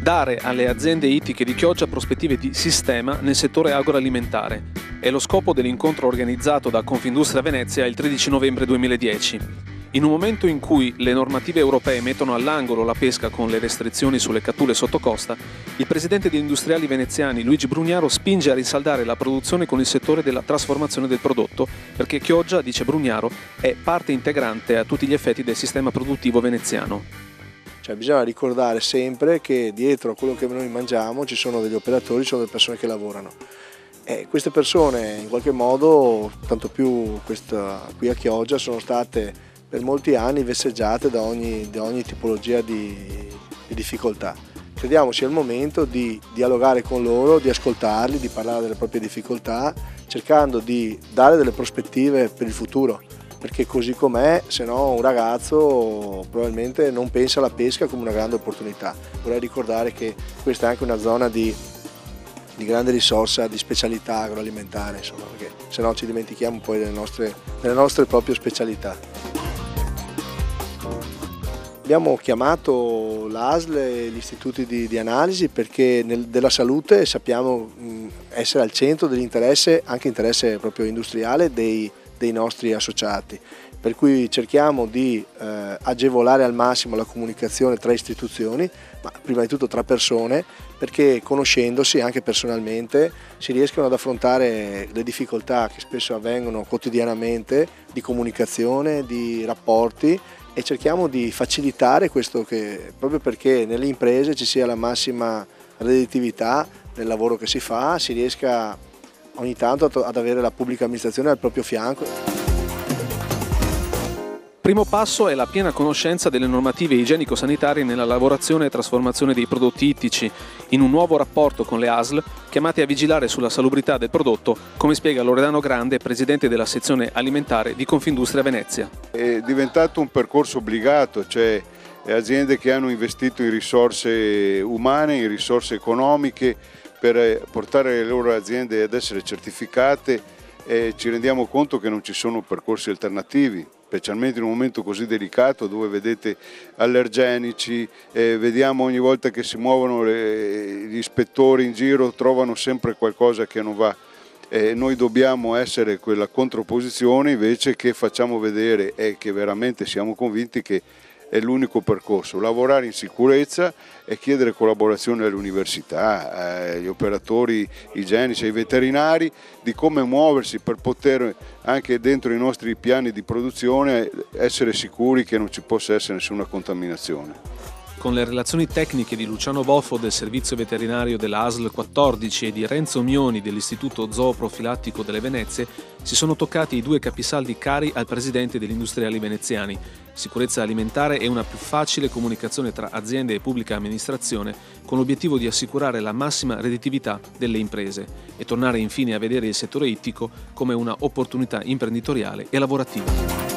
Dare alle aziende ittiche di Chioggia prospettive di sistema nel settore agroalimentare. È lo scopo dell'incontro organizzato da Confindustria Venezia il 13 novembre 2010. In un momento in cui le normative europee mettono all'angolo la pesca con le restrizioni sulle catture sotto costa, il presidente degli industriali veneziani Luigi Brugnaro spinge a rinsaldare la produzione con il settore della trasformazione del prodotto, perché Chioggia, dice Brugnaro, è parte integrante a tutti gli effetti del sistema produttivo veneziano. Cioè, bisogna ricordare sempre che dietro a quello che noi mangiamo ci sono degli operatori, ci sono delle persone che lavorano. E queste persone in qualche modo, tanto più questa qui a Chioggia, sono state per molti anni vesseggiate da ogni tipologia di difficoltà. Crediamo sia il momento di dialogare con loro, di ascoltarli, di parlare delle proprie difficoltà, cercando di dare delle prospettive per il futuro. Perché così com'è, se no un ragazzo probabilmente non pensa alla pesca come una grande opportunità. Vorrei ricordare che questa è anche una zona di grande risorsa, di specialità agroalimentare, insomma, perché se no ci dimentichiamo poi delle nostre proprie specialità. Abbiamo chiamato l'ASL e gli istituti di analisi perché della salute sappiamo essere al centro dell'interesse, anche interesse proprio industriale dei nostri associati, per cui cerchiamo di agevolare al massimo la comunicazione tra istituzioni, ma prima di tutto tra persone, perché conoscendosi anche personalmente si riescono ad affrontare le difficoltà che spesso avvengono quotidianamente di comunicazione, di rapporti, e cerchiamo di facilitare questo, proprio perché nelle imprese ci sia la massima redditività nel lavoro che si fa, si riesca ogni tanto ad avere la pubblica amministrazione al proprio fianco. Primo passo è la piena conoscenza delle normative igienico-sanitarie nella lavorazione e trasformazione dei prodotti ittici, in un nuovo rapporto con le ASL chiamate a vigilare sulla salubrità del prodotto, come spiega Loredano Grande, presidente della sezione alimentare di Confindustria Venezia. È diventato un percorso obbligato, cioè aziende che hanno investito in risorse umane, in risorse economiche, per portare le loro aziende ad essere certificate, e ci rendiamo conto che non ci sono percorsi alternativi, specialmente in un momento così delicato dove vedete allergenici, vediamo ogni volta che si muovono gli ispettori in giro trovano sempre qualcosa che non va. Noi dobbiamo essere quella controposizione invece che facciamo vedere e che veramente siamo convinti che è l'unico percorso, lavorare in sicurezza e chiedere collaborazione alle università, agli operatori igienici, ai veterinari, di come muoversi per poter anche dentro i nostri piani di produzione essere sicuri che non ci possa essere nessuna contaminazione. Con le relazioni tecniche di Luciano Boffo del servizio veterinario della ASL 14 e di Renzo Mioni dell'Istituto Zooprofilattico delle Venezie si sono toccati i due capisaldi cari al presidente degli industriali veneziani: sicurezza alimentare e una più facile comunicazione tra aziende e pubblica amministrazione, con l'obiettivo di assicurare la massima redditività delle imprese e tornare infine a vedere il settore ittico come una opportunità imprenditoriale e lavorativa.